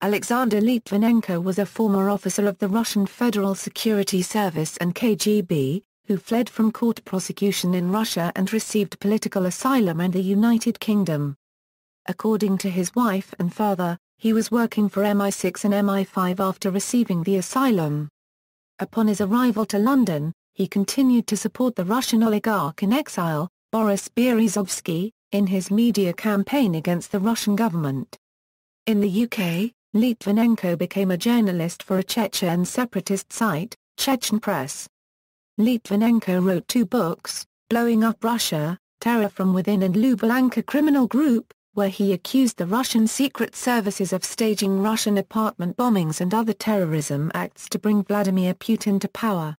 Alexander Litvinenko was a former officer of the Russian Federal Security Service and KGB, who fled from court prosecution in Russia and received political asylum in the United Kingdom. According to his wife and father, he was working for MI6 and MI5 after receiving the asylum. Upon his arrival to London, he continued to support the Russian oligarch in exile, Boris Berezovsky, in his media campaign against the Russian government. In the UK, Litvinenko became a journalist for a Chechen separatist site, Chechen Press. Litvinenko wrote 2 books, Blowing Up Russia, Terror from Within and Lubyanka Criminal Group, where he accused the Russian secret services of staging Russian apartment bombings and other terrorism acts to bring Vladimir Putin to power.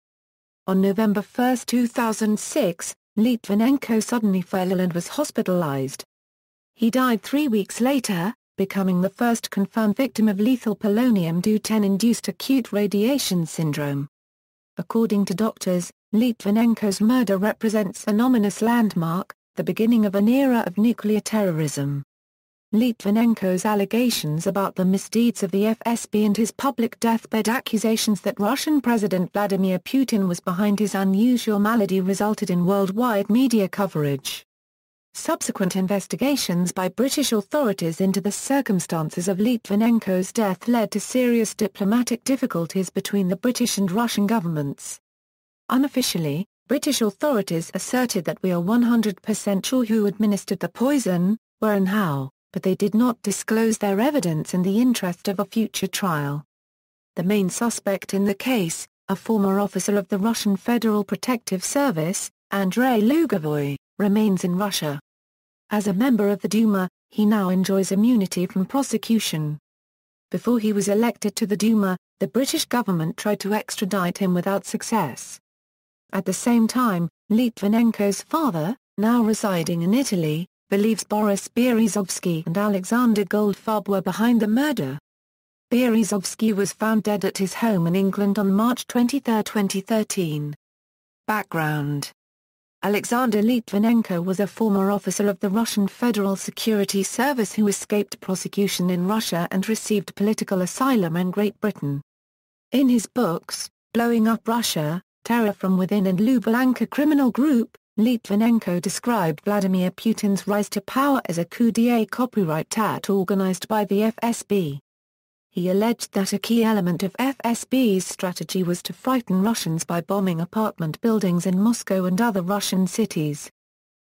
On November 1, 2006, Litvinenko suddenly fell ill and was hospitalized. He died 3 weeks later, becoming the first confirmed victim of lethal polonium-210-induced acute radiation syndrome. According to doctors, Litvinenko's murder represents an ominous landmark, the beginning of an era of nuclear terrorism. Litvinenko's allegations about the misdeeds of the FSB and his public deathbed accusations that Russian President Vladimir Putin was behind his unusual malady resulted in worldwide media coverage. Subsequent investigations by British authorities into the circumstances of Litvinenko's death led to serious diplomatic difficulties between the British and Russian governments. Unofficially, British authorities asserted that we are 100% sure who administered the poison, where and how, but they did not disclose their evidence in the interest of a future trial. The main suspect in the case, a former officer of the Russian Federal Protective Service, Andrei Lugovoy, remains in Russia. As a member of the Duma, he now enjoys immunity from prosecution. Before he was elected to the Duma, the British government tried to extradite him without success. At the same time, Litvinenko's father, now residing in Italy, believes Boris Berezovsky and Alexander Goldfarb were behind the murder. Berezovsky was found dead at his home in England on March 23, 2013. Background: Alexander Litvinenko was a former officer of the Russian Federal Security Service who escaped prosecution in Russia and received political asylum in Great Britain. In his books, Blowing Up Russia, Terror from Within and Lubyanka Criminal Group, Litvinenko described Vladimir Putin's rise to power as a coup d'état copyright organized by the FSB. He alleged that a key element of FSB's strategy was to frighten Russians by bombing apartment buildings in Moscow and other Russian cities.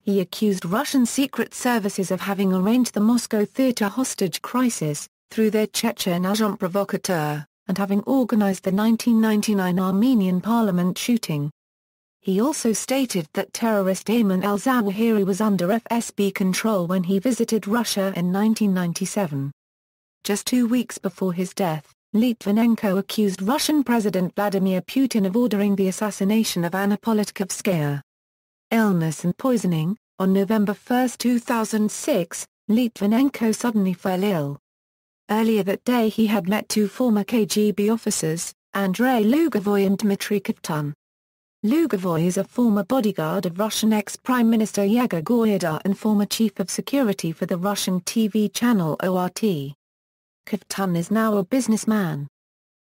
He accused Russian secret services of having arranged the Moscow theater hostage crisis, through their Chechen agent provocateur, and having organized the 1999 Armenian parliament shooting. He also stated that terrorist Ayman al-Zawahiri was under FSB control when he visited Russia in 1997. Just 2 weeks before his death, Litvinenko accused Russian President Vladimir Putin of ordering the assassination of Anna Politkovskaya. Illness and poisoning: on November 1, 2006, Litvinenko suddenly fell ill. Earlier that day he had met 2 former KGB officers, Andrei Lugovoy and Dmitry Kovtun. Lugovoy is a former bodyguard of Russian ex-Prime Minister Yegor Goyada and former chief of security for the Russian TV channel ORT. Kovtun is now a businessman.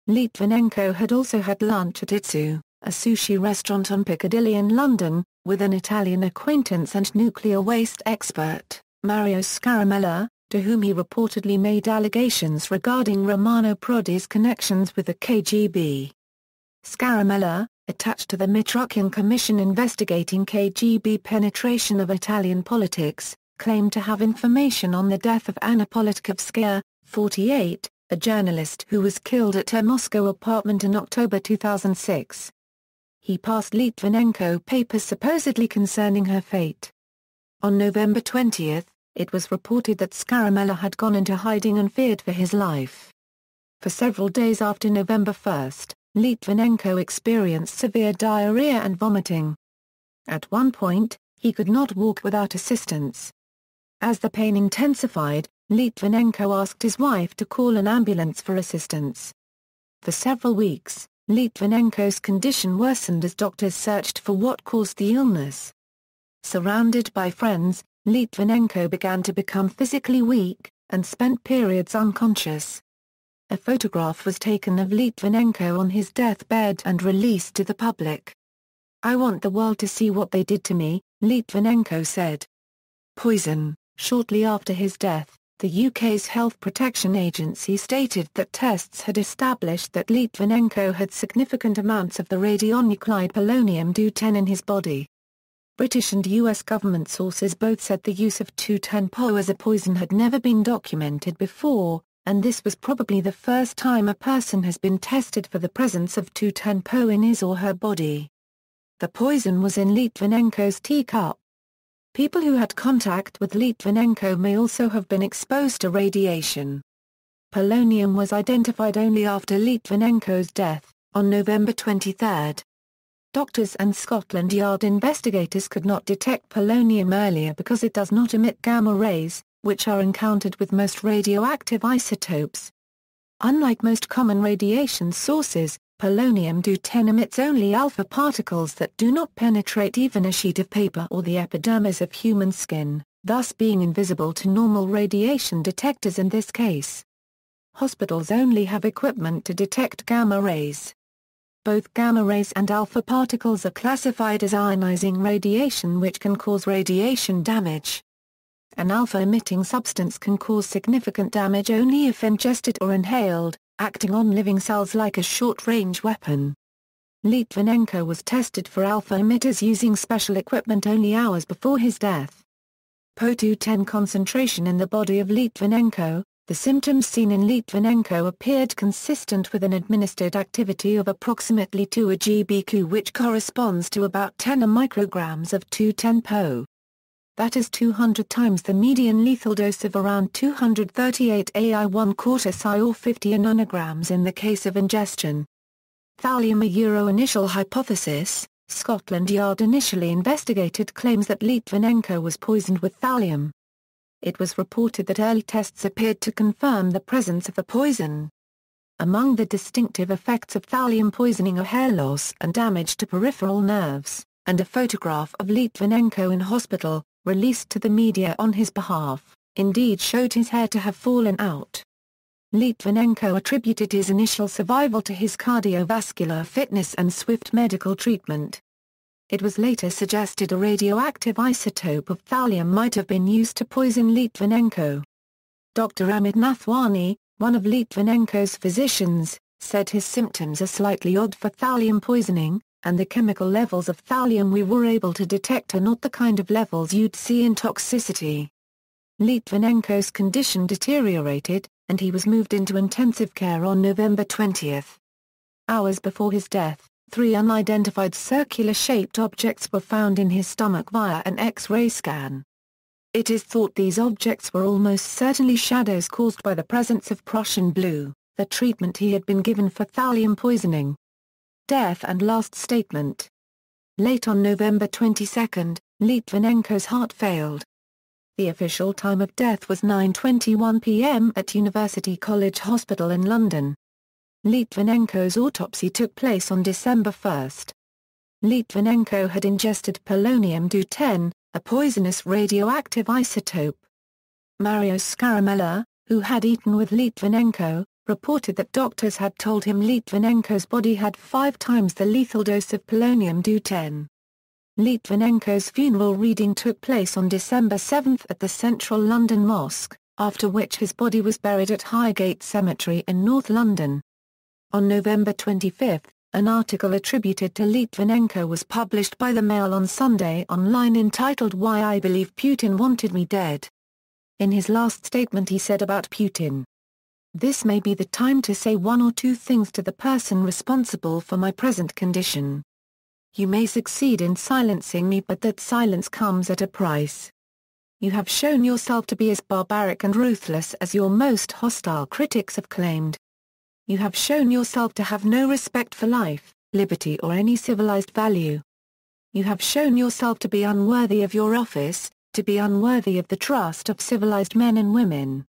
Litvinenko had also had lunch at Itsu, a sushi restaurant on Piccadilly in London, with an Italian acquaintance and nuclear waste expert, Mario Scaramella, to whom he reportedly made allegations regarding Romano Prodi's connections with the KGB. Scaramella, attached to the Mitrokhin Commission investigating KGB penetration of Italian politics, claimed to have information on the death of Anna Politkovskaya, 48, a journalist who was killed at her Moscow apartment in October 2006. He passed Litvinenko papers supposedly concerning her fate. On November 20, it was reported that Scaramella had gone into hiding and feared for his life. For several days after November 1, Litvinenko experienced severe diarrhea and vomiting. At one point, he could not walk without assistance. As the pain intensified, Litvinenko asked his wife to call an ambulance for assistance. For several weeks, Litvinenko's condition worsened as doctors searched for what caused the illness. Surrounded by friends, Litvinenko began to become physically weak, and spent periods unconscious. A photograph was taken of Litvinenko on his deathbed and released to the public. "I want the world to see what they did to me," Litvinenko said. Poison. Shortly after his death, the UK's Health Protection Agency stated that tests had established that Litvinenko had significant amounts of the radionuclide polonium-210 in his body. British and US government sources both said the use of 210-Po as a poison had never been documented before, and this was probably the first time a person has been tested for the presence of 210-Po in his or her body. The poison was in Litvinenko's teacup. People who had contact with Litvinenko may also have been exposed to radiation. Polonium was identified only after Litvinenko's death, on November 23. Doctors and Scotland Yard investigators could not detect polonium earlier because it does not emit gamma rays, which are encountered with most radioactive isotopes. Unlike most common radiation sources, polonium-210 emits only alpha particles that do not penetrate even a sheet of paper or the epidermis of human skin, thus being invisible to normal radiation detectors in this case. Hospitals only have equipment to detect gamma rays. Both gamma rays and alpha particles are classified as ionizing radiation, which can cause radiation damage. An alpha-emitting substance can cause significant damage only if ingested or inhaled, acting on living cells like a short-range weapon. Litvinenko was tested for alpha emitters using special equipment only hours before his death. Po-210 concentration in the body of Litvinenko. The symptoms seen in Litvinenko appeared consistent with an administered activity of approximately 2 GBq, which corresponds to about 10 micrograms of 210-Po. That is 200 times the median lethal dose of around 238 Ai1/4 Psi or 50 nanograms in the case of ingestion. Thallium. A initial hypothesis. Scotland Yard initially investigated claims that Litvinenko was poisoned with thallium. It was reported that early tests appeared to confirm the presence of the poison. Among the distinctive effects of thallium poisoning are hair loss and damage to peripheral nerves, and a photograph of Litvinenko in hospital, released to the media on his behalf, indeed showed his hair to have fallen out. Litvinenko attributed his initial survival to his cardiovascular fitness and swift medical treatment. It was later suggested a radioactive isotope of thallium might have been used to poison Litvinenko. Dr. Amit Nathwani, one of Litvinenko's physicians, said his symptoms are slightly odd for thallium poisoning, and the chemical levels of thallium we were able to detect are not the kind of levels you'd see in toxicity. Litvinenko's condition deteriorated, and he was moved into intensive care on November 20. Hours before his death, 3 unidentified circular-shaped objects were found in his stomach via an X-ray scan. It is thought these objects were almost certainly shadows caused by the presence of Prussian blue, the treatment he had been given for thallium poisoning. Death and last statement. Late on November 22, Litvinenko's heart failed. The official time of death was 9:21 p.m. at University College Hospital in London. Litvinenko's autopsy took place on December 1. Litvinenko had ingested polonium-210, a poisonous radioactive isotope. Mario Scaramella, who had eaten with Litvinenko, reported that doctors had told him Litvinenko's body had 5 times the lethal dose of polonium-210. Litvinenko's funeral reading took place on December 7 at the Central London Mosque, after which his body was buried at Highgate Cemetery in North London. On November 25, an article attributed to Litvinenko was published by the Mail on Sunday online entitled "Why I Believe Putin Wanted Me Dead." In his last statement he said about Putin, "This may be the time to say one or two things to the person responsible for my present condition. You may succeed in silencing me, but that silence comes at a price. You have shown yourself to be as barbaric and ruthless as your most hostile critics have claimed. You have shown yourself to have no respect for life, liberty or any civilized value. You have shown yourself to be unworthy of your office, to be unworthy of the trust of civilized men and women.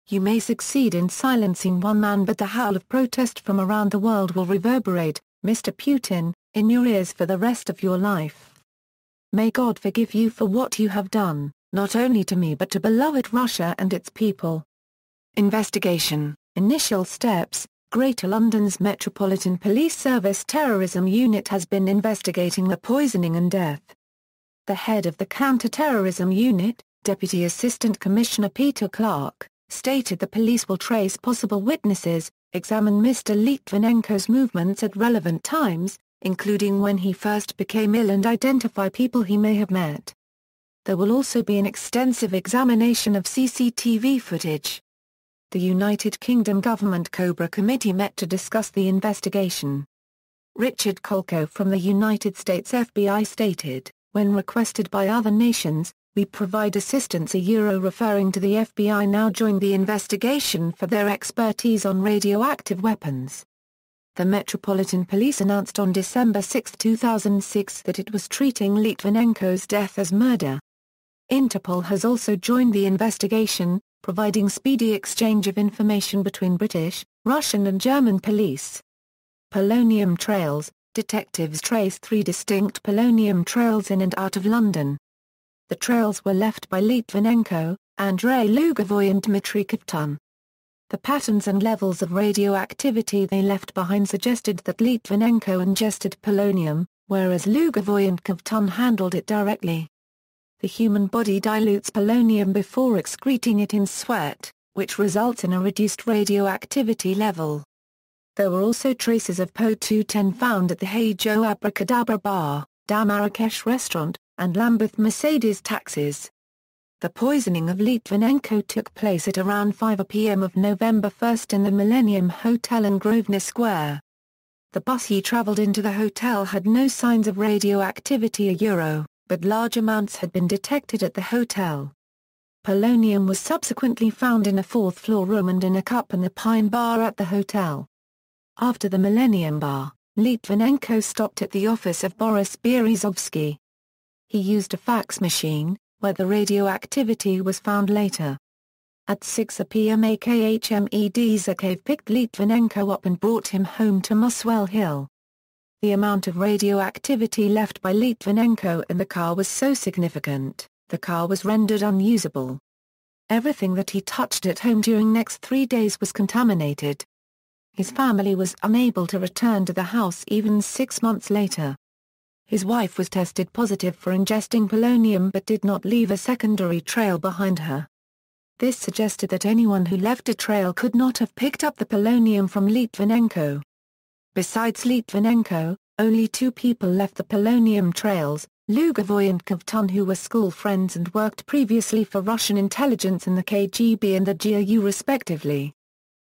You may succeed in silencing one man, but the howl of protest from around the world will reverberate, Mr. Putin, in your ears for the rest of your life. May God forgive you for what you have done, not only to me but to beloved Russia and its people." Investigation. Initial steps. Greater London's Metropolitan Police Service Terrorism Unit has been investigating the poisoning and death. The head of the Counter-Terrorism Unit, Deputy Assistant Commissioner Peter Clark, stated the police will trace possible witnesses, examine Mr. Litvinenko's movements at relevant times, including when he first became ill, and identify people he may have met. There will also be an extensive examination of CCTV footage. The United Kingdom Government Cobra Committee met to discuss the investigation. Richard Kolko from the United States FBI stated, "When requested by other nations, we provide assistance." Referring to the FBI now joined the investigation for their expertise on radioactive weapons. The Metropolitan Police announced on December 6, 2006 that it was treating Litvinenko's death as murder. Interpol has also joined the investigation, providing speedy exchange of information between British, Russian and German police. Polonium Trails. Detectives trace 3 distinct polonium trails in and out of London. The trails were left by Litvinenko, Andrei Lugovoy and Dmitry Kovtun. The patterns and levels of radioactivity they left behind suggested that Litvinenko ingested polonium, whereas Lugovoy and Kovtun handled it directly. The human body dilutes polonium before excreting it in sweat, which results in a reduced radioactivity level. There were also traces of Po-210 found at the Hey Joe Abracadabra Bar, Da Marrakesh Restaurant, and Lambeth Mercedes taxis. The poisoning of Litvinenko took place at around 5 p.m. of November 1 in the Millennium Hotel in Grosvenor Square. The bus he travelled into the hotel had no signs of radioactivity, but large amounts had been detected at the hotel. Polonium was subsequently found in a 4th-floor room and in a cup in the Pine Bar at the hotel. After the Millennium Bar, Litvinenko stopped at the office of Boris Berezovsky. He used a fax machine, where the radioactivity was found later. At 6 p.m. Akhmed Zakhaev picked Litvinenko up and brought him home to Muswell Hill. The amount of radioactivity left by Litvinenko in the car was so significant, the car was rendered unusable. Everything that he touched at home during next 3 days was contaminated. His family was unable to return to the house even 6 months later. His wife was tested positive for ingesting polonium but did not leave a secondary trail behind her. This suggested that anyone who left a trail could not have picked up the polonium from Litvinenko. Besides Litvinenko, only 2 people left the polonium trails, Lugovoy and Kovtun, who were school friends and worked previously for Russian intelligence and the KGB and the GRU respectively.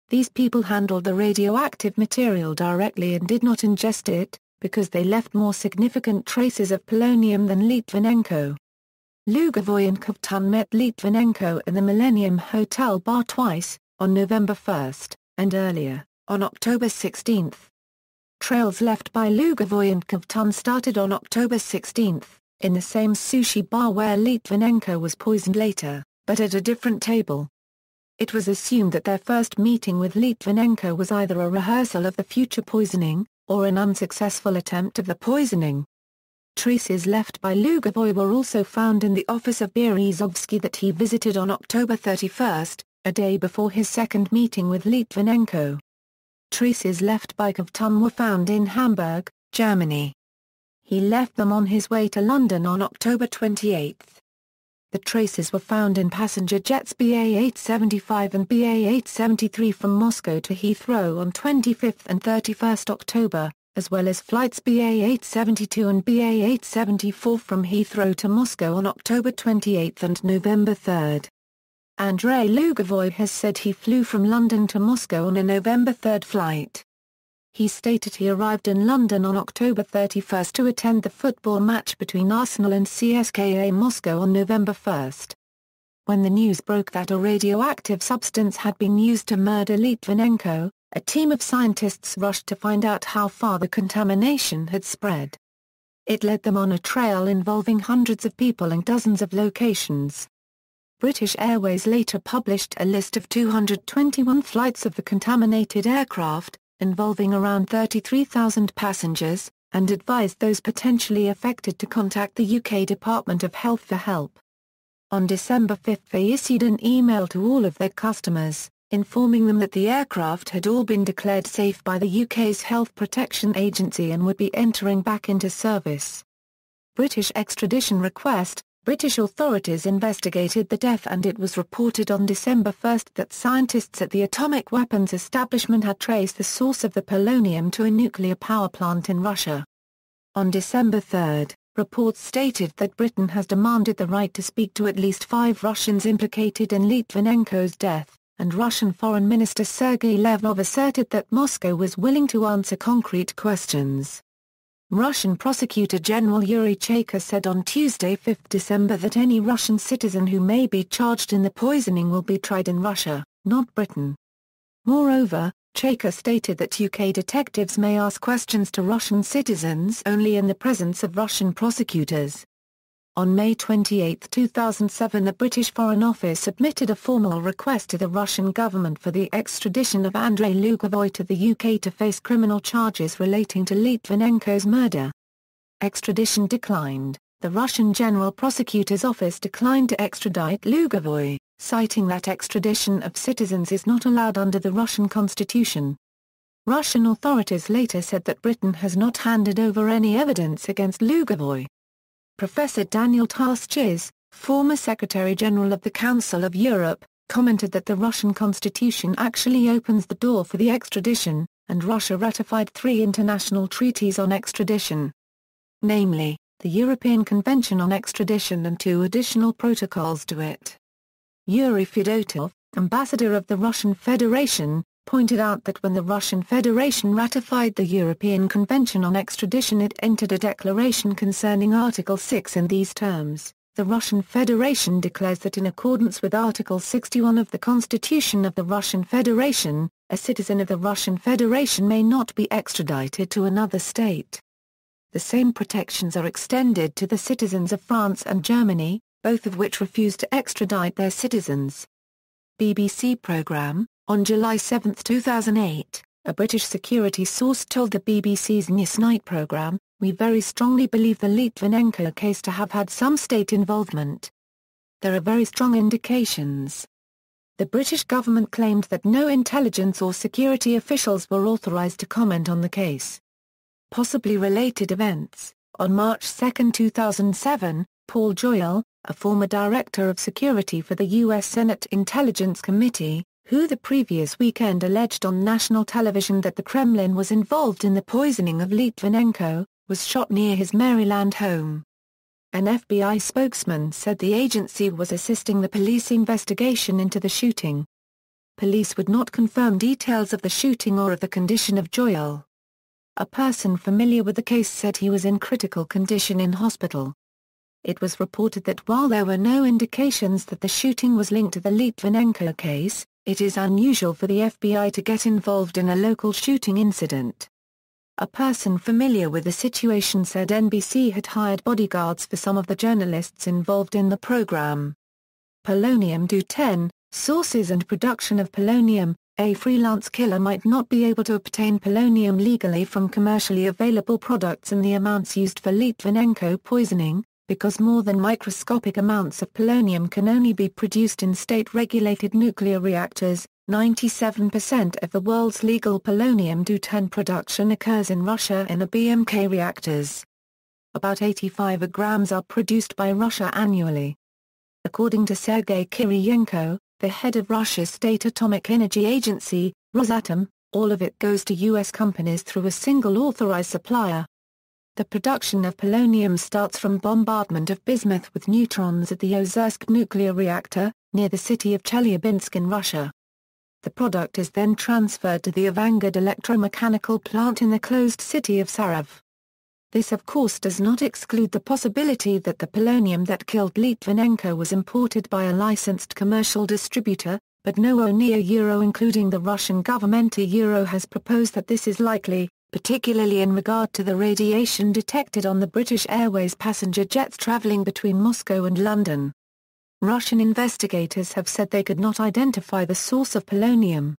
These people handled the radioactive material directly and did not ingest it, because they left more significant traces of polonium than Litvinenko. Lugovoy and Kovtun met Litvinenko in the Millennium Hotel bar twice, on November 1, and earlier, on October 16. Trails left by Lugovoy and Kovtun started on October 16, in the same sushi bar where Litvinenko was poisoned later, but at a different table. It was assumed that their first meeting with Litvinenko was either a rehearsal of the future poisoning, or an unsuccessful attempt of the poisoning. Traces left by Lugovoy were also found in the office of Berezovsky that he visited on October 31, a day before his second meeting with Litvinenko. Traces left by Kovtun were found in Hamburg, Germany. He left them on his way to London on October 28. The traces were found in passenger jets BA-875 and BA-873 from Moscow to Heathrow on 25 and 31 October, as well as flights BA-872 and BA-874 from Heathrow to Moscow on October 28 and November 3. Andrei Lugovoy has said he flew from London to Moscow on a November 3 flight. He stated he arrived in London on October 31 to attend the football match between Arsenal and CSKA Moscow on November 1. When the news broke that a radioactive substance had been used to murder Litvinenko, a team of scientists rushed to find out how far the contamination had spread. It led them on a trail involving hundreds of people and dozens of locations. British Airways later published a list of 221 flights of the contaminated aircraft, involving around 33,000 passengers, and advised those potentially affected to contact the UK Department of Health for help. On December 5 they issued an email to all of their customers, informing them that the aircraft had all been declared safe by the UK's Health Protection Agency and would be entering back into service. British extradition request. British authorities investigated the death, and it was reported on December 1 that scientists at the atomic weapons establishment had traced the source of the polonium to a nuclear power plant in Russia. On December 3, reports stated that Britain has demanded the right to speak to at least 5 Russians implicated in Litvinenko's death, and Russian Foreign Minister Sergei Lavrov asserted that Moscow was willing to answer concrete questions. Russian Prosecutor General Yuri Chaika said on Tuesday 5 December that any Russian citizen who may be charged in the poisoning will be tried in Russia, not Britain. Moreover, Chaika stated that UK detectives may ask questions to Russian citizens only in the presence of Russian prosecutors. On May 28, 2007, the British Foreign Office submitted a formal request to the Russian government for the extradition of Andrei Lugovoy to the UK to face criminal charges relating to Litvinenko's murder. Extradition declined. The Russian General Prosecutor's Office declined to extradite Lugovoy, citing that extradition of citizens is not allowed under the Russian constitution. Russian authorities later said that Britain has not handed over any evidence against Lugovoy. Professor Daniel Tarskis, former Secretary-General of the Council of Europe, commented that the Russian constitution actually opens the door for the extradition, and Russia ratified 3 international treaties on extradition. Namely, the European Convention on Extradition and 2 additional protocols to it. Yuri Fedotov, ambassador of the Russian Federation, pointed out that when the Russian Federation ratified the European Convention on Extradition, it entered a declaration concerning Article 6 in these terms. The Russian Federation declares that in accordance with Article 61 of the Constitution of the Russian Federation, a citizen of the Russian Federation may not be extradited to another state. The same protections are extended to the citizens of France and Germany, both of which refused to extradite their citizens. BBC programme. On July 7, 2008, a British security source told the BBC's Newsnight programme, "We very strongly believe the Litvinenko case to have had some state involvement. There are very strong indications." The British government claimed that no intelligence or security officials were authorised to comment on the case. Possibly related events. On March 2, 2007, Paul Joyal, a former director of security for the U.S. Senate Intelligence Committee, who the previous weekend alleged on national television that the Kremlin was involved in the poisoning of Litvinenko, was shot near his Maryland home. An FBI spokesman said the agency was assisting the police investigation into the shooting. Police would not confirm details of the shooting or of the condition of Joyal. A person familiar with the case said he was in critical condition in hospital. It was reported that while there were no indications that the shooting was linked to the Litvinenko case, it is unusual for the FBI to get involved in a local shooting incident. A person familiar with the situation said NBC had hired bodyguards for some of the journalists involved in the program. Polonium-210, sources and production of polonium. A freelance killer might not be able to obtain polonium legally from commercially available products in the amounts used for Litvinenko poisoning, because more than microscopic amounts of polonium can only be produced in state-regulated nuclear reactors. 97% of the world's legal polonium-210 production occurs in Russia in BMK reactors. About 85 grams are produced by Russia annually. According to Sergei Kiriyenko, the head of Russia's state atomic energy agency, Rosatom, all of it goes to U.S. companies through a single authorized supplier. The production of polonium starts from bombardment of bismuth with neutrons at the Ozersk nuclear reactor, near the city of Chelyabinsk in Russia. The product is then transferred to the Avangard electromechanical plant in the closed city of Sarav. This of course does not exclude the possibility that the polonium that killed Litvinenko was imported by a licensed commercial distributor, but no one including the Russian government has proposed that this is likely, particularly in regard to the radiation detected on the British Airways passenger jets travelling between Moscow and London. Russian investigators have said they could not identify the source of polonium.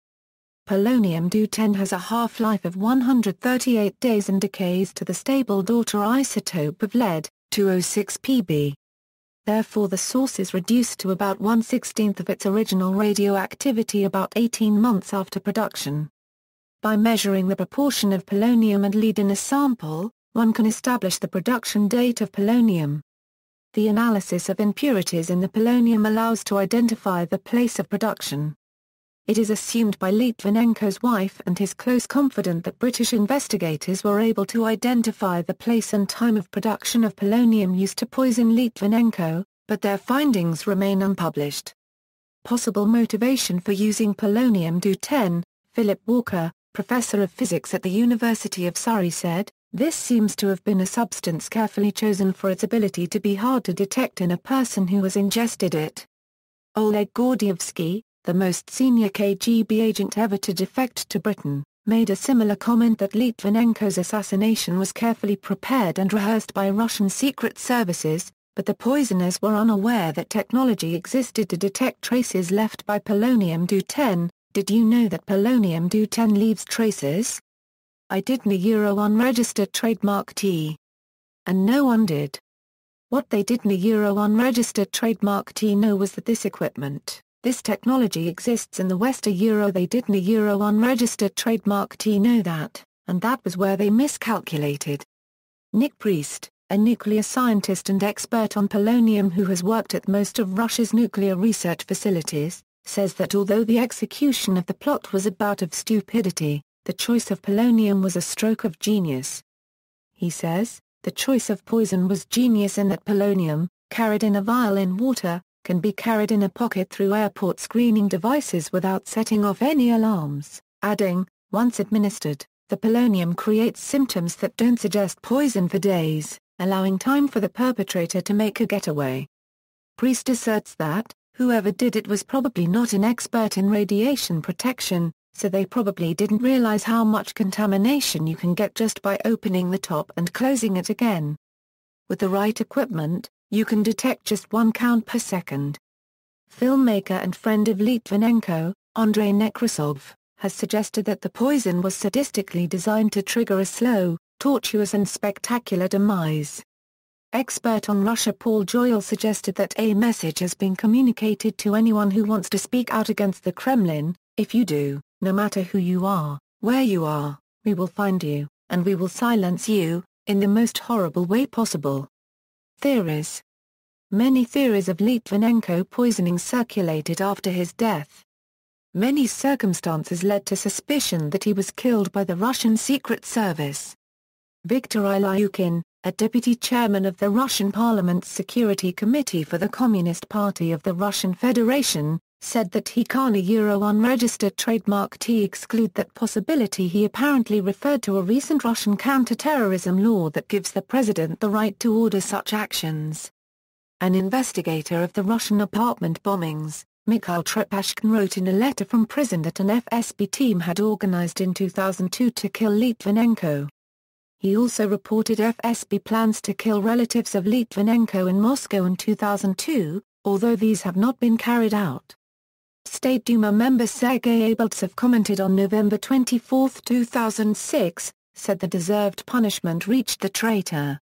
Polonium-210 has a half-life of 138 days and decays to the stable daughter isotope of lead, 206 Pb. therefore the source is reduced to about 1/16 of its original radioactivity about 18 months after production. By measuring the proportion of polonium and lead in a sample, one can establish the production date of polonium. The analysis of impurities in the polonium allows to identify the place of production. It is assumed by Litvinenko's wife and his close confidant that British investigators were able to identify the place and time of production of polonium used to poison Litvinenko, but their findings remain unpublished. Possible motivation for using polonium-210, Philip Walker, professor of physics at the University of Surrey said, "This seems to have been a substance carefully chosen for its ability to be hard to detect in a person who has ingested it." Oleg Gordievsky, the most senior KGB agent ever to defect to Britain, made a similar comment that Litvinenko's assassination was carefully prepared and rehearsed by Russian secret services, but the poisoners were unaware that technology existed to detect traces left by polonium-210. Did you know that polonium-210 leaves traces? I didn't. Unregistered trademark T. And no one did. What they didn't. Unregistered trademark T know was that this equipment, this technology exists in the West. They didn't. Unregistered trademark T know that, and that was where they miscalculated. Nick Priest, a nuclear scientist and expert on polonium who has worked at most of Russia's nuclear research facilities, says that although the execution of the plot was a bout of stupidity, the choice of polonium was a stroke of genius. He says, the choice of poison was genius in that polonium, carried in a vial in water, can be carried in a pocket through airport screening devices without setting off any alarms, adding, once administered, the polonium creates symptoms that don't suggest poison for days, allowing time for the perpetrator to make a getaway. Priest asserts that, whoever did it was probably not an expert in radiation protection, so they probably didn't realize how much contamination you can get just by opening the top and closing it again. With the right equipment, you can detect just 1 count per second. Filmmaker and friend of Litvinenko, Andrei Nekrasov, has suggested that the poison was sadistically designed to trigger a slow, tortuous and spectacular demise. Expert on Russia Paul Joyal suggested that a message has been communicated to anyone who wants to speak out against the Kremlin: if you do, no matter who you are, where you are, we will find you, and we will silence you, in the most horrible way possible. Theories. Many theories of Litvinenko poisoning circulated after his death. Many circumstances led to suspicion that he was killed by the Russian Secret Service. Viktor Ilyukin, a deputy chairman of the Russian Parliament's Security Committee for the Communist Party of the Russian Federation, said that he can't unregistered trademark T exclude that possibility. He apparently referred to a recent Russian counter-terrorism law that gives the president the right to order such actions. An investigator of the Russian apartment bombings, Mikhail Trepashkin, wrote in a letter from prison that an FSB team had organized in 2002 to kill Litvinenko. He also reported FSB plans to kill relatives of Litvinenko in Moscow in 2002, although these have not been carried out. State Duma member Sergei Abeltsov commented on November 24, 2006, said the deserved punishment reached the traitor.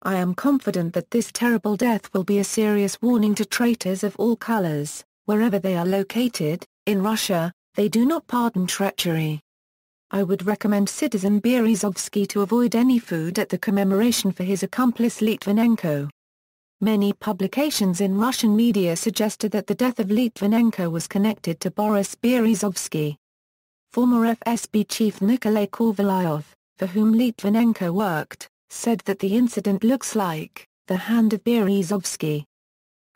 I am confident that this terrible death will be a serious warning to traitors of all colors, wherever they are located. In Russia, they do not pardon treachery. I would recommend citizen Berezovsky to avoid any food at the commemoration for his accomplice Litvinenko. Many publications in Russian media suggested that the death of Litvinenko was connected to Boris Berezovsky. Former FSB chief Nikolai Korvalyov, for whom Litvinenko worked, said that the incident looks like the hand of Berezovsky.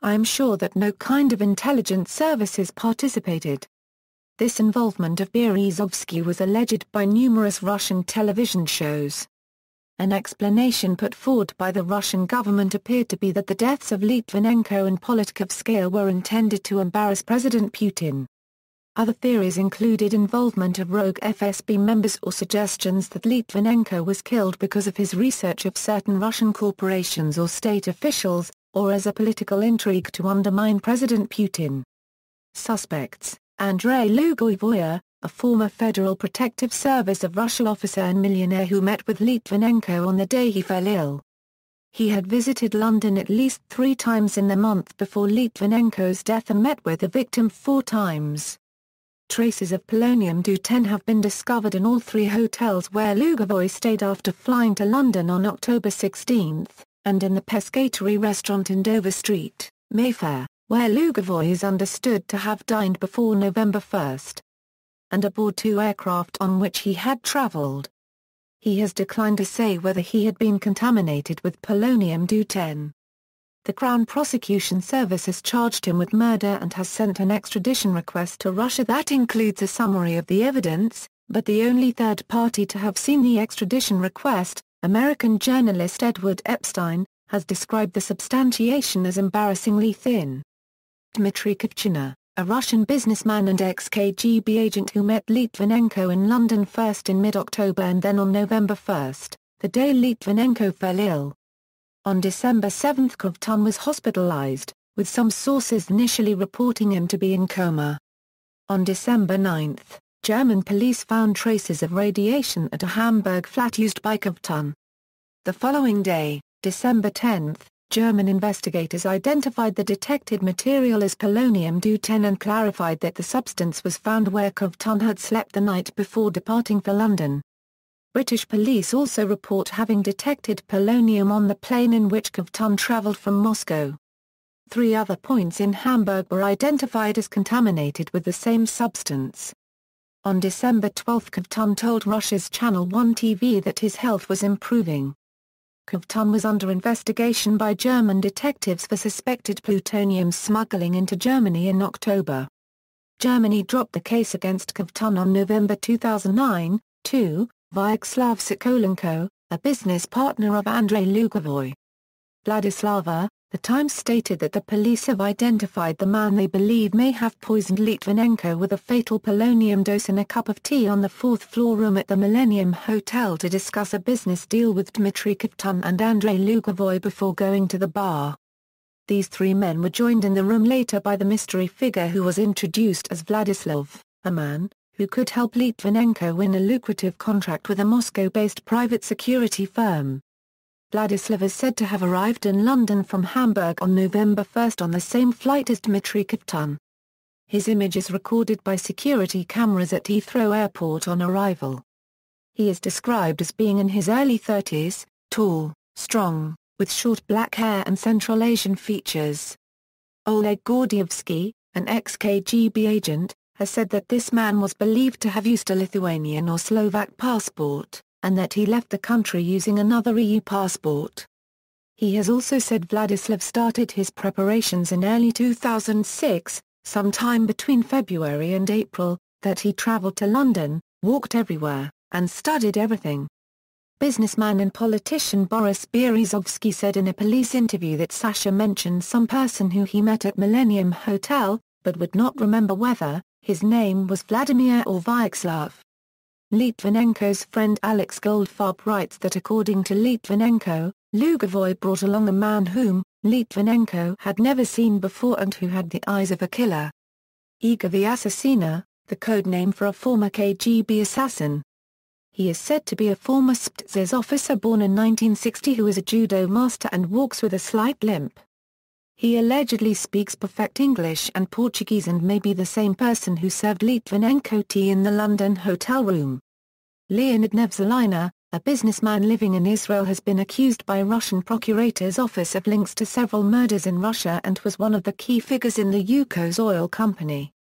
I am sure that no kind of intelligence services participated. This involvement of Berezovsky was alleged by numerous Russian television shows. An explanation put forward by the Russian government appeared to be that the deaths of Litvinenko and Politkovskaya were intended to embarrass President Putin. Other theories included involvement of rogue FSB members or suggestions that Litvinenko was killed because of his research of certain Russian corporations or state officials, or as a political intrigue to undermine President Putin. Suspects: Andrei Lugovoya, a former Federal Protective Service of Russia officer and millionaire who met with Litvinenko on the day he fell ill. He had visited London at least 3 times in the month before Litvinenko's death and met with the victim 4 times. Traces of polonium-210 have been discovered in all 3 hotels where Lugovoy stayed after flying to London on October 16, and in the Pescatory restaurant in Dover Street, Mayfair, where Lugovoy is understood to have dined before November 1, and aboard 2 aircraft on which he had travelled. He has declined to say whether he had been contaminated with polonium-210. The Crown Prosecution Service has charged him with murder and has sent an extradition request to Russia that includes a summary of the evidence, but the only third party to have seen the extradition request, American journalist Edward Epstein, has described the substantiation as embarrassingly thin. Dmitry Kovtuna, a Russian businessman and ex-KGB agent who met Litvinenko in London first in mid-October and then on November 1, the day Litvinenko fell ill. On December 7 Kovtun was hospitalized, with some sources initially reporting him to be in coma. On December 9, German police found traces of radiation at a Hamburg flat used by Kovtun. The following day, December 10, German investigators identified the detected material as polonium-210 and clarified that the substance was found where Kovtun had slept the night before departing for London. British police also report having detected polonium on the plane in which Kovtun travelled from Moscow. 3 other points in Hamburg were identified as contaminated with the same substance. On December 12 Kovtun told Russia's Channel 1 TV that his health was improving. Kovtun was under investigation by German detectives for suspected plutonium smuggling into Germany in October. Germany dropped the case against Kovtun on November 2009, too, Vyacheslav Sokolenko, a business partner of Andrei Lugovoy. Vladislava, The Times stated that the police have identified the man they believe may have poisoned Litvinenko with a fatal polonium dose in a cup of tea on the 4th floor room at the Millennium Hotel to discuss a business deal with Dmitry Kovtun and Andrei Lugovoy before going to the bar. These 3 men were joined in the room later by the mystery figure who was introduced as Vladislav, a man who could help Litvinenko win a lucrative contract with a Moscow-based private security firm. Vladislav is said to have arrived in London from Hamburg on November 1 on the same flight as Dmitry Kovtun. His image is recorded by security cameras at Heathrow Airport on arrival. He is described as being in his early 30s, tall, strong, with short black hair and Central Asian features. Oleg Gordievsky, an ex-KGB agent, has said that this man was believed to have used a Lithuanian or Slovak passport, and that he left the country using another EU passport. He has also said Vladislav started his preparations in early 2006, sometime between February and April, that he traveled to London, walked everywhere, and studied everything. Businessman and politician Boris Berezovsky said in a police interview that Sasha mentioned some person who he met at Millennium Hotel, but would not remember whether his name was Vladimir or Vyacheslav. Litvinenko's friend Alex Goldfarb writes that according to Litvinenko, Lugovoy brought along a man whom Litvinenko had never seen before and who had the eyes of a killer. Igor the Assassina, the code name for a former KGB assassin. He is said to be a former Sptsnaz officer born in 1960 who is a judo master and walks with a slight limp. He allegedly speaks perfect English and Portuguese and may be the same person who served Litvinenko tea in the London hotel room. Leonid Nevzalina, a businessman living in Israel, has been accused by Russian Procurator's office of links to several murders in Russia and was one of the key figures in the Yukos oil company.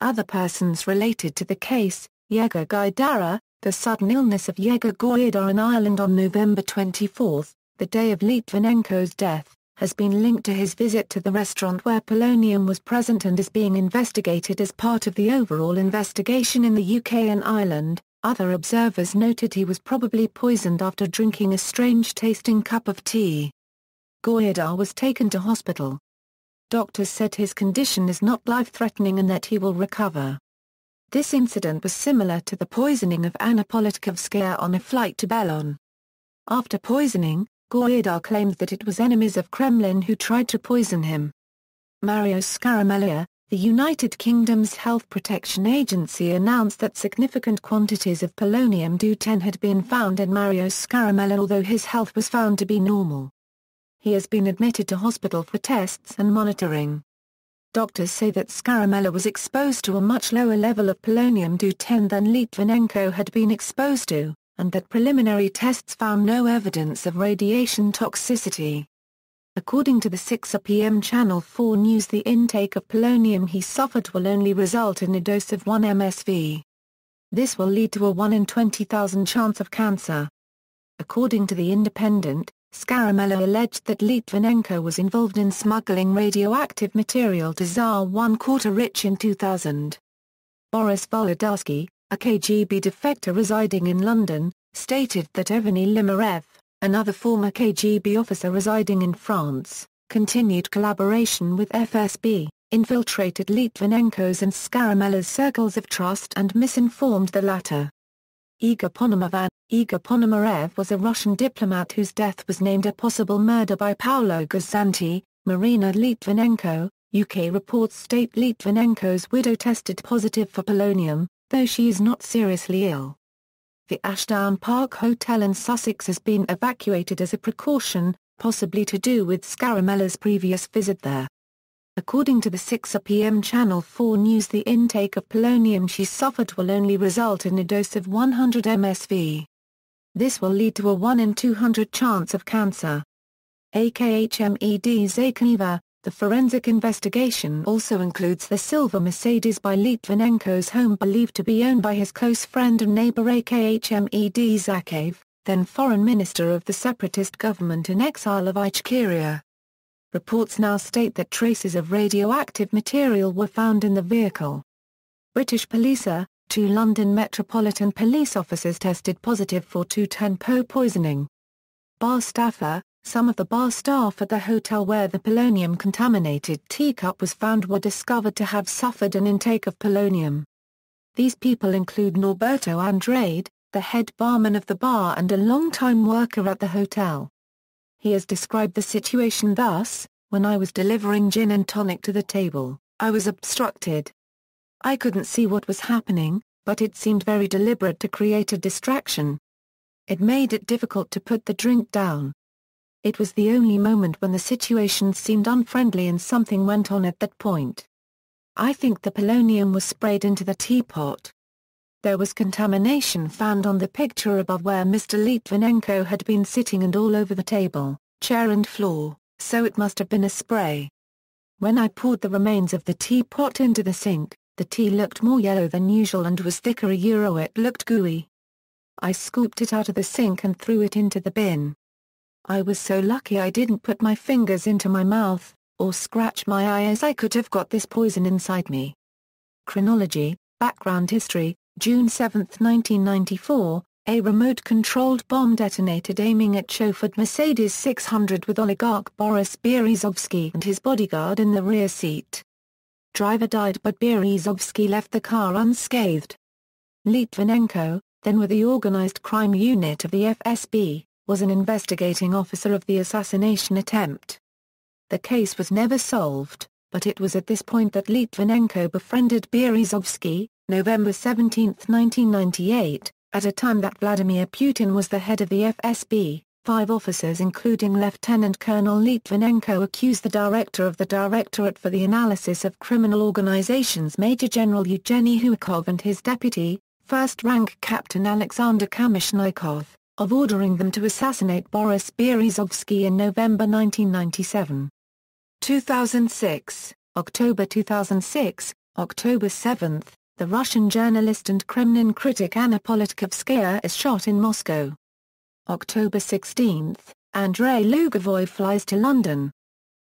Other persons related to the case, Yegor Gaidara, the sudden illness of Yegor Gaidar in Ireland on November 24, the day of Litvinenko's death, has been linked to his visit to the restaurant where polonium was present and is being investigated as part of the overall investigation in the UK and Ireland. Other observers noted he was probably poisoned after drinking a strange-tasting cup of tea. Gaidar was taken to hospital. Doctors said his condition is not life-threatening and that he will recover. This incident was similar to the poisoning of Anna Politkovskaya on a flight to Bellon. After poisoning, Gaidar claimed that it was enemies of Kremlin who tried to poison him. Mario Scaramella, the United Kingdom's Health Protection Agency, announced that significant quantities of polonium-210 had been found in Mario Scaramella, although his health was found to be normal. He has been admitted to hospital for tests and monitoring. Doctors say that Scaramella was exposed to a much lower level of polonium-210 than Litvinenko had been exposed to, and that preliminary tests found no evidence of radiation toxicity. According to the 6 p.m. Channel 4 News, the intake of polonium he suffered will only result in a dose of 1 msv. This will lead to a 1 in 20,000 chance of cancer. According to The Independent, Scaramella alleged that Litvinenko was involved in smuggling radioactive material to Tsar I Rich in 2000. Boris Berezovsky, a KGB defector residing in London, stated that Evgeny Limarev, another former KGB officer residing in France, continued collaboration with FSB, infiltrated Litvinenko's and Scaramella's circles of trust and misinformed the latter. Igor Ponomarev was a Russian diplomat whose death was named a possible murder by Paolo Gazzanti. Marina Litvinenko, UK reports state Litvinenko's widow tested positive for polonium, though she is not seriously ill. The Ashdown Park Hotel in Sussex has been evacuated as a precaution, possibly to do with Scaramella's previous visit there. According to the 6 p.m. Channel 4 News, the intake of polonium she suffered will only result in a dose of 100 msv. This will lead to a 1 in 200 chance of cancer. AKHMED Zakhiva, the forensic investigation also includes the silver Mercedes by Litvinenko's home believed to be owned by his close friend and neighbor AKHMED Zakhiv, then foreign minister of the separatist government in exile of Ichkeria. Reports now state that traces of radioactive material were found in the vehicle. British police, 2 London Metropolitan Police officers tested positive for 210-Po poisoning. Bar staffer, some of the bar staff at the hotel where the polonium-contaminated teacup was found were discovered to have suffered an intake of polonium. These people include Norberto Andrade, the head barman of the bar and a long-time worker at the hotel. He has described the situation thus: "When I was delivering gin and tonic to the table, I was obstructed. I couldn't see what was happening, but it seemed very deliberate to create a distraction. It made it difficult to put the drink down. It was the only moment when the situation seemed unfriendly and something went on at that point. I think the polonium was sprayed into the teapot. There was contamination found on the picture above where Mr. Litvinenko had been sitting and all over the table, chair and floor, so it must have been a spray. When I poured the remains of the teapot into the sink, the tea looked more yellow than usual and was thicker. It looked gooey. I scooped it out of the sink and threw it into the bin. I was so lucky I didn't put my fingers into my mouth, or scratch my eye, as I could have got this poison inside me." Chronology, background history. June 7, 1994, a remote-controlled bomb detonated aiming at chauffeured Mercedes 600 with oligarch Boris Berezovsky and his bodyguard in the rear seat. Driver died but Berezovsky left the car unscathed. Litvinenko, then with the organized crime unit of the FSB, was an investigating officer of the assassination attempt. The case was never solved, but it was at this point that Litvinenko befriended Berezovsky, November 17, 1998, at a time that Vladimir Putin was the head of the FSB. 5 officers including Lieutenant Colonel Litvinenko accused the director of the Directorate for the Analysis of Criminal Organizations Major General Evgeny Huakov and his deputy, first-rank Captain Alexander Kamishnikov, of ordering them to assassinate Boris Berezovsky in November 1997. 2006, October 2006, October 7, the Russian journalist and Kremlin critic Anna Politkovskaya is shot in Moscow. October 16, Andrei Lugovoy flies to London.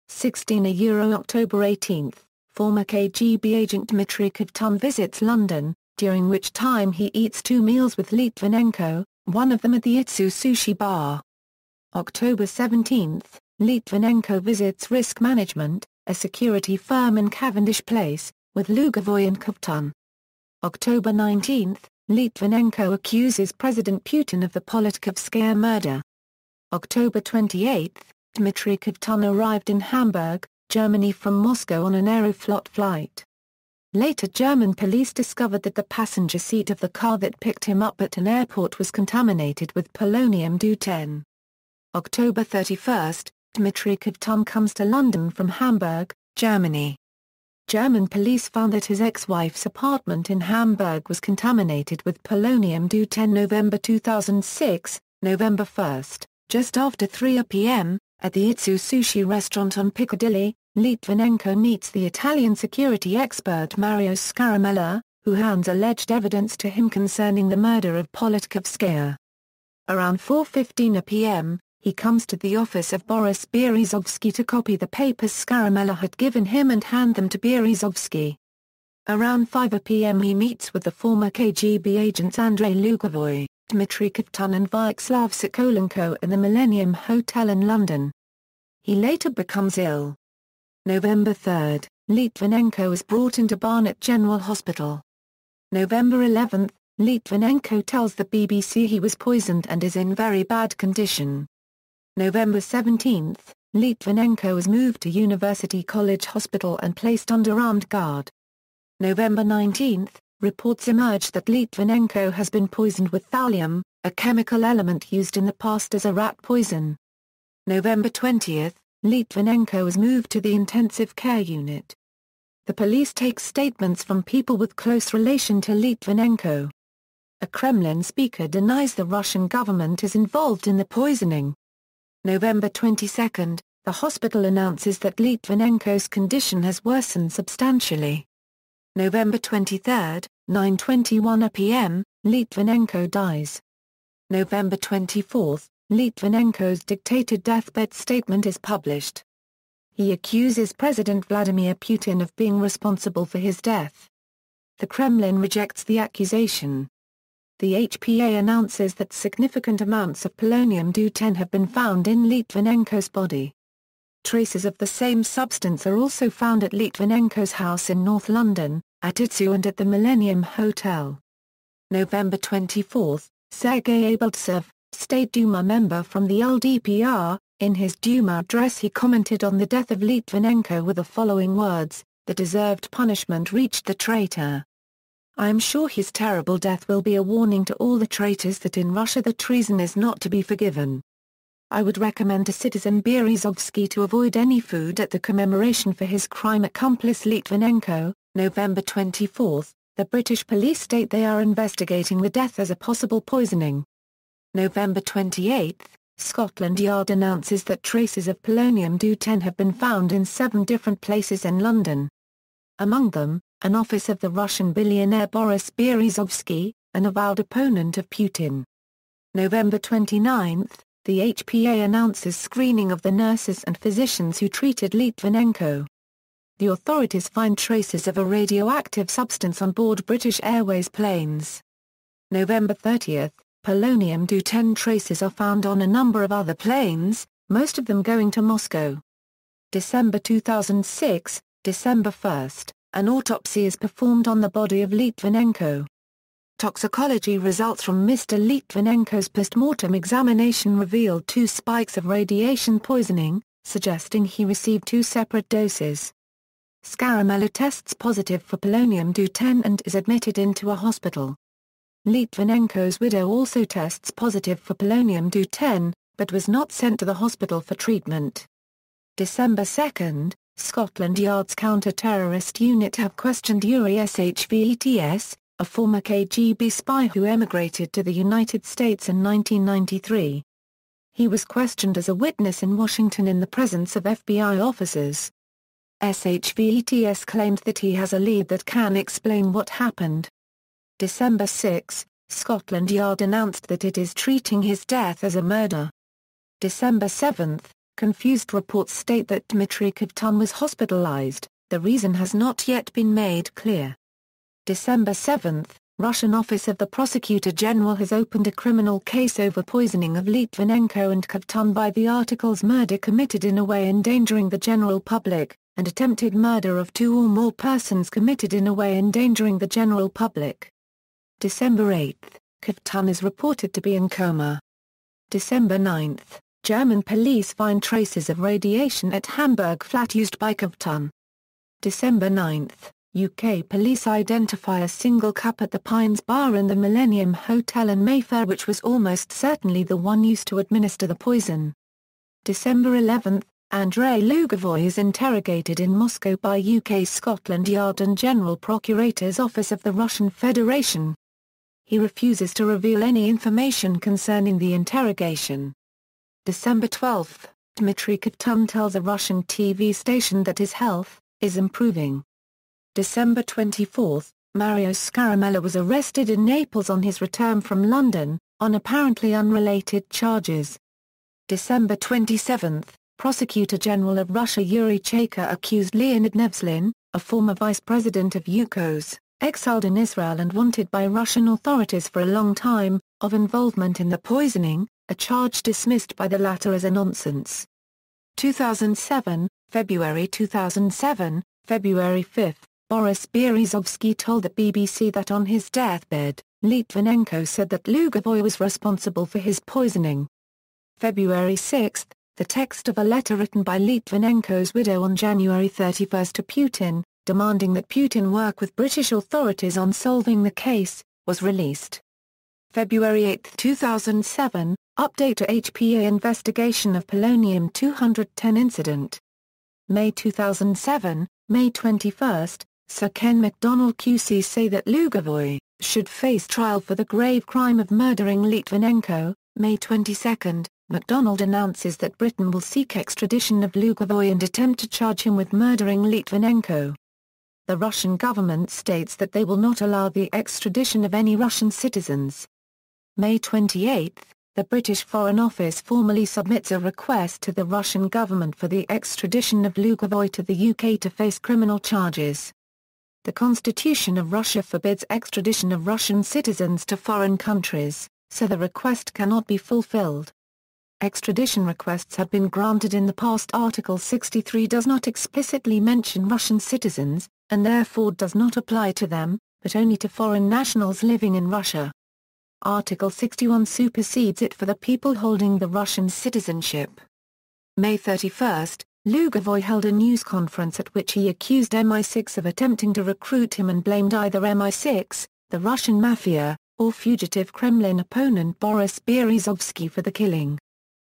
16 October 18, former KGB agent Dmitry Kovtun visits London, during which time he eats 2 meals with Litvinenko, one of them at the Itsu Sushi Bar. October 17, Litvinenko visits Risk Management, a security firm in Cavendish Place, with Lugovoy and Kovtun. October 19, Litvinenko accuses President Putin of the Politkovskaya murder. October 28, Dmitry Kovtun arrived in Hamburg, Germany from Moscow on an Aeroflot flight. Later German police discovered that the passenger seat of the car that picked him up at an airport was contaminated with polonium-210. October 31, Dmitry Kovtun comes to London from Hamburg, Germany. German police found that his ex-wife's apartment in Hamburg was contaminated with polonium-210 November 2006, November 1, just after 3 p.m., at the Itsu sushi restaurant on Piccadilly. Litvinenko meets the Italian security expert Mario Scaramella, who hands alleged evidence to him concerning the murder of Politkovskaya. Around 4:15 p.m., he comes to the office of Boris Berezovsky to copy the papers Scaramella had given him and hand them to Berezovsky. Around 5 p.m. he meets with the former KGB agents Andrei Lugovoy, Dmitry Kovtun and Vyacheslav Sokolenko in the Millennium Hotel in London. He later becomes ill. November 3, Litvinenko is brought into Barnet General Hospital. November 11, Litvinenko tells the BBC he was poisoned and is in very bad condition. November 17, Litvinenko is moved to University College Hospital and placed under armed guard. November 19, reports emerged that Litvinenko has been poisoned with thallium, a chemical element used in the past as a rat poison. November 20, Litvinenko is moved to the intensive care unit. The police take statements from people with close relation to Litvinenko. A Kremlin speaker denies the Russian government is involved in the poisoning. November 22, the hospital announces that Litvinenko's condition has worsened substantially. November 23, 9:21 p.m., Litvinenko dies. November 24, Litvinenko's dictated deathbed statement is published. He accuses President Vladimir Putin of being responsible for his death. The Kremlin rejects the accusation. The HPA announces that significant amounts of polonium-210 have been found in Litvinenko's body. Traces of the same substance are also found at Litvinenko's house in North London, at Itsu and at the Millennium Hotel. November 24, Sergei Abeltsev, State Duma member from the LDPR, in his Duma address he commented on the death of Litvinenko with the following words: "The deserved punishment reached the traitor. I am sure his terrible death will be a warning to all the traitors that in Russia the treason is not to be forgiven. I would recommend to citizen Berezovsky to avoid any food at the commemoration for his crime accomplice Litvinenko." November 24, the British police state they are investigating the death as a possible poisoning. November 28, Scotland Yard announces that traces of polonium-210 have been found in 7 different places in London. Among them, an office of the Russian billionaire Boris Berezovsky, an avowed opponent of Putin. November 29, the HPA announces screening of the nurses and physicians who treated Litvinenko. The authorities find traces of a radioactive substance on board British Airways planes. November 30, polonium-210 traces are found on a number of other planes, most of them going to Moscow. December 2006, December 1, an autopsy is performed on the body of Litvinenko. Toxicology results from Mr. Litvinenko's post-mortem examination revealed 2 spikes of radiation poisoning, suggesting he received 2 separate doses. Scaramella tests positive for polonium-210 and is admitted into a hospital. Litvinenko's widow also tests positive for polonium-210, but was not sent to the hospital for treatment. December 2, Scotland Yard's counter-terrorist unit have questioned Yuri Shvets, a former KGB spy who emigrated to the United States in 1993. He was questioned as a witness in Washington in the presence of FBI officers. Shvets claimed that he has a lead that can explain what happened. December 6, Scotland Yard announced that it is treating his death as a murder. December 7, confused reports state that Dmitry Kovtun was hospitalized, the reason has not yet been made clear. December 7, Russian Office of the Prosecutor General has opened a criminal case over poisoning of Litvinenko and Kovtun by the articles murder committed in a way endangering the general public, and attempted murder of 2 or more persons committed in a way endangering the general public. December 8, Kovtun is reported to be in coma. December 9, German police find traces of radiation at Hamburg flat used by Kovtun. December 9, UK police identify a single cup at the Pines Bar in the Millennium Hotel in Mayfair which was almost certainly the one used to administer the poison. December 11, Andrei Lugovoy is interrogated in Moscow by UK Scotland Yard and General Procurator's Office of the Russian Federation. He refuses to reveal any information concerning the interrogation. December 12, Dmitry Kovtun tells a Russian TV station that his health is improving. December 24, Mario Scaramella was arrested in Naples on his return from London, on apparently unrelated charges. December 27, Prosecutor General of Russia Yuri Chaika accused Leonid Nevzlin, a former vice president of Yukos, exiled in Israel and wanted by Russian authorities for a long time, of involvement in the poisoning, a charge dismissed by the latter as a nonsense. 2007, February 2007, February 5, Boris Berezovsky told the BBC that on his deathbed, Litvinenko said that Lugovoy was responsible for his poisoning. February 6, the text of a letter written by Litvinenko's widow on January 31 to Putin, demanding that Putin work with British authorities on solving the case, was released. February 8, 2007, update to HPA investigation of Polonium 210 incident. May 2007, May 21, Sir Ken MacDonald QC say that Lugovoy should face trial for the grave crime of murdering Litvinenko. May 22, MacDonald announces that Britain will seek extradition of Lugovoy and attempt to charge him with murdering Litvinenko. The Russian government states that they will not allow the extradition of any Russian citizens. May 28, the British Foreign Office formally submits a request to the Russian government for the extradition of Lugovoy to the UK to face criminal charges. The Constitution of Russia forbids extradition of Russian citizens to foreign countries, so the request cannot be fulfilled. Extradition requests have been granted in the past. Article 63 does not explicitly mention Russian citizens, and therefore does not apply to them, but only to foreign nationals living in Russia. Article 61 supersedes it for the people holding the Russian citizenship. May 31, Lugovoy held a news conference at which he accused MI6 of attempting to recruit him and blamed either MI6, the Russian mafia, or fugitive Kremlin opponent Boris Berezovsky for the killing.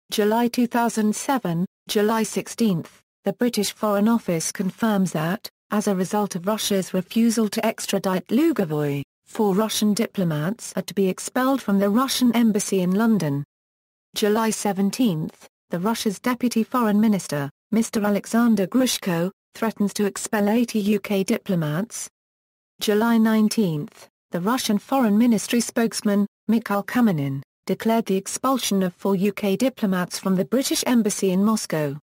July 2007, July 16, the British Foreign Office confirms that, as a result of Russia's refusal to extradite Lugovoy, 4 Russian diplomats are to be expelled from the Russian embassy in London. July 17, Russia's Deputy Foreign Minister, Mr. Alexander Grushko, threatens to expel 80 UK diplomats. July 19, the Russian Foreign Ministry spokesman, Mikhail Kamenin, declared the expulsion of 4 UK diplomats from the British Embassy in Moscow.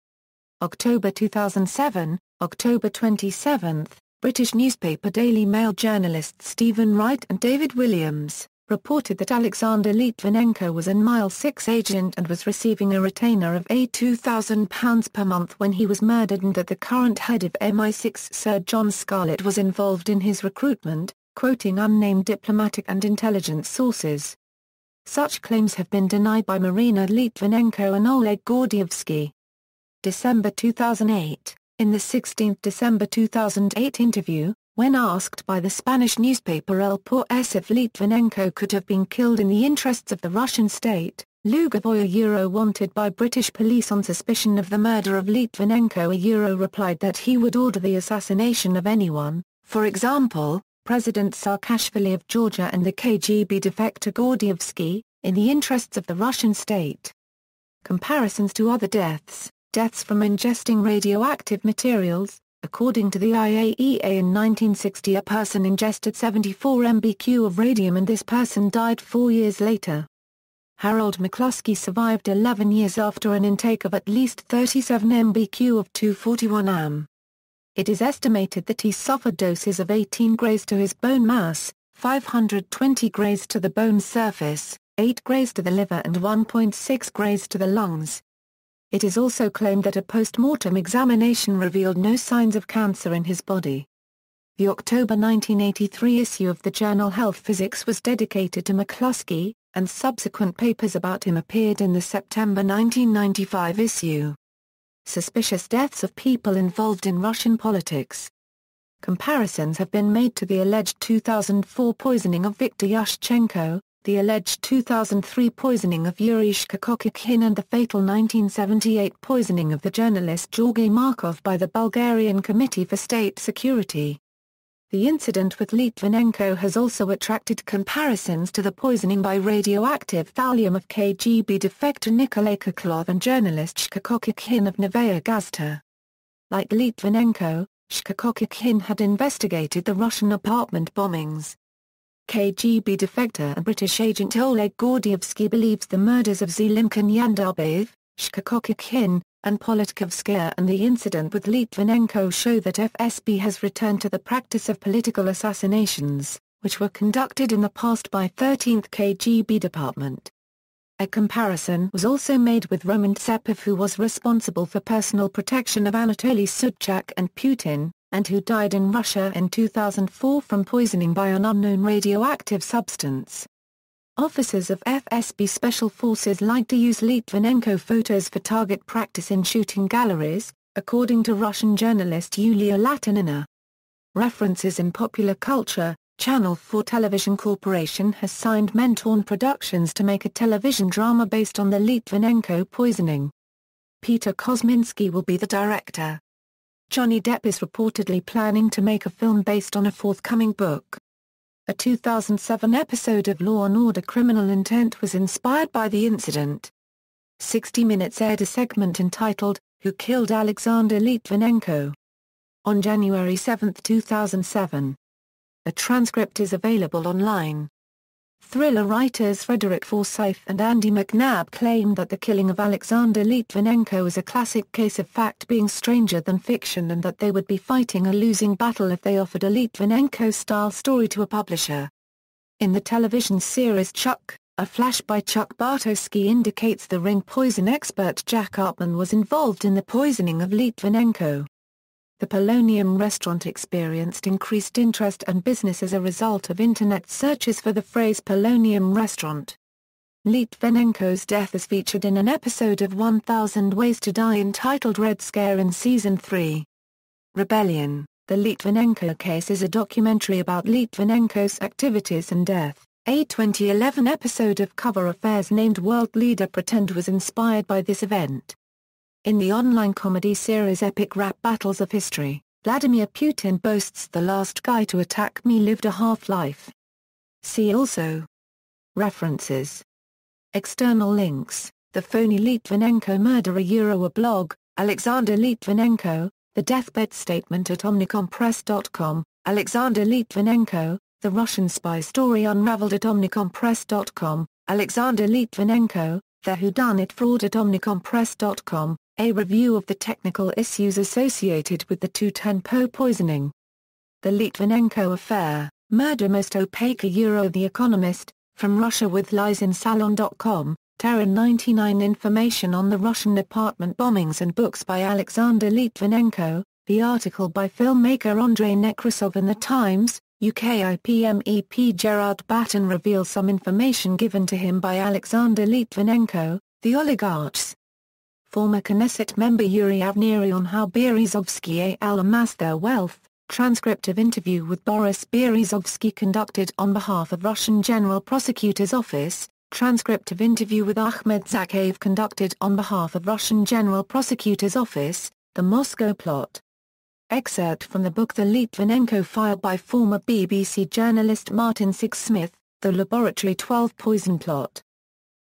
October 2007, October 27, British newspaper Daily Mail journalists Stephen Wright and David Williams reported that Alexander Litvinenko was an MI6 agent and was receiving a retainer of £82,000 per month when he was murdered, and that the current head of MI6 Sir John Scarlett was involved in his recruitment, quoting unnamed diplomatic and intelligence sources. Such claims have been denied by Marina Litvinenko and Oleg Gordievsky. December 2008, in the 16th December 2008 interview, when asked by the Spanish newspaper El País if Litvinenko could have been killed in the interests of the Russian state, Lugovoy wanted by British police on suspicion of the murder of Litvinenko replied that he would order the assassination of anyone, for example, President Saakashvili of Georgia and the KGB defector Gordievsky, in the interests of the Russian state. Comparisons to other deaths from ingesting radioactive materials. According to the IAEA in 1960 a person ingested 74 mbq of radium and this person died 4 years later. Harold McCluskey survived 11 years after an intake of at least 37 mbq of 241 am. It is estimated that he suffered doses of 18 grays to his bone mass, 520 grays to the bone surface, 8 grays to the liver and 1.6 grays to the lungs. It is also claimed that a post-mortem examination revealed no signs of cancer in his body. The October 1983 issue of the journal Health Physics was dedicated to McCluskey, and subsequent papers about him appeared in the September 1995 issue. Suspicious deaths of people involved in Russian politics. Comparisons have been made to the alleged 2004 poisoning of Viktor Yushchenko, the alleged 2003 poisoning of Yuri Shkakokhin and the fatal 1978 poisoning of the journalist Georgy Markov by the Bulgarian Committee for State Security. The incident with Litvinenko has also attracted comparisons to the poisoning by radioactive thallium of KGB defector Nikolai Koklov and journalist Shkakokhin of Novaya Gazeta. Like Litvinenko, Shkakokhin had investigated the Russian apartment bombings. KGB defector and British agent Oleg Gordievsky believes the murders of Zelenko Yandarbayev, Shkakokhin, and Politkovskaya and the incident with Litvinenko show that FSB has returned to the practice of political assassinations, which were conducted in the past by 13th KGB Department. A comparison was also made with Roman Tsepov, who was responsible for personal protection of Anatoly Sobchak and Putin, and who died in Russia in 2004 from poisoning by an unknown radioactive substance. Officers of FSB Special Forces like to use Litvinenko photos for target practice in shooting galleries, according to Russian journalist Yulia Latinina. References in popular culture. Channel 4 Television Corporation has signed Mentorn Productions to make a television drama based on the Litvinenko poisoning. Peter Kosminski will be the director. Johnny Depp is reportedly planning to make a film based on a forthcoming book. A 2007 episode of Law & Order: Criminal Intent was inspired by the incident. 60 Minutes aired a segment entitled, Who Killed Alexander Litvinenko? On January 7, 2007. A transcript is available online. Thriller writers Frederick Forsyth and Andy McNabb claim that the killing of Alexander Litvinenko is a classic case of fact being stranger than fiction, and that they would be fighting a losing battle if they offered a Litvinenko-style story to a publisher. In the television series Chuck, a flash by Chuck Bartosky indicates the ring poison expert Jack Upman was involved in the poisoning of Litvinenko. The Polonium restaurant experienced increased interest and business as a result of Internet searches for the phrase Polonium restaurant. Litvinenko's death is featured in an episode of 1000 Ways to Die entitled Red Scare in Season 3. Rebellion: The Litvinenko Case is a documentary about Litvinenko's activities and death. A 2011 episode of Cover Affairs named World Leader Pretend was inspired by this event. In the online comedy series Epic Rap Battles of History, Vladimir Putin boasts the last guy to attack me lived a half-life. See also. References. External links: The Phony Litvinenko Murder, a blog, Alexander Litvinenko, The Deathbed Statement at omnicompress.com, Alexander Litvinenko, The Russian Spy Story Unraveled at omnicompress.com, Alexander Litvinenko, The Whodunit Fraud at omnicompress.com, a review of the technical issues associated with the 210-Po poisoning. The Litvinenko Affair, Murder Most Opaque, The Economist, From Russia with Lies in Salon.com, Terror 99 Information on the Russian apartment bombings and books by Alexander Litvinenko, the article by filmmaker Andrei Nekrasov in The Times, UK IPMEP Gerard Batten reveals some information given to him by Alexander Litvinenko, the oligarchs. Former Knesset member Yuri Avnery on how Berezovsky al amassed their wealth, transcript of interview with Boris Berezovsky conducted on behalf of Russian General Prosecutor's Office, transcript of interview with Ahmed Zakayev conducted on behalf of Russian General Prosecutor's Office, The Moscow Plot. Excerpt from the book The Litvinenko File by former BBC journalist Martin Sixsmith, The Laboratory 12 Poison Plot.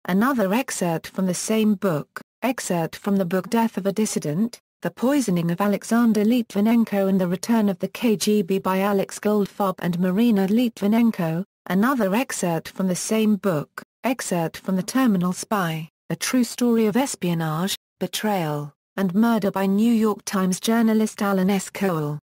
Another excerpt from the same book. Excerpt from the book Death of a Dissident, The Poisoning of Alexander Litvinenko and the Return of the KGB by Alex Goldfarb and Marina Litvinenko. Another excerpt from the same book. Excerpt from The Terminal Spy, A True Story of Espionage, Betrayal, and Murder by New York Times journalist Alan S. Cole.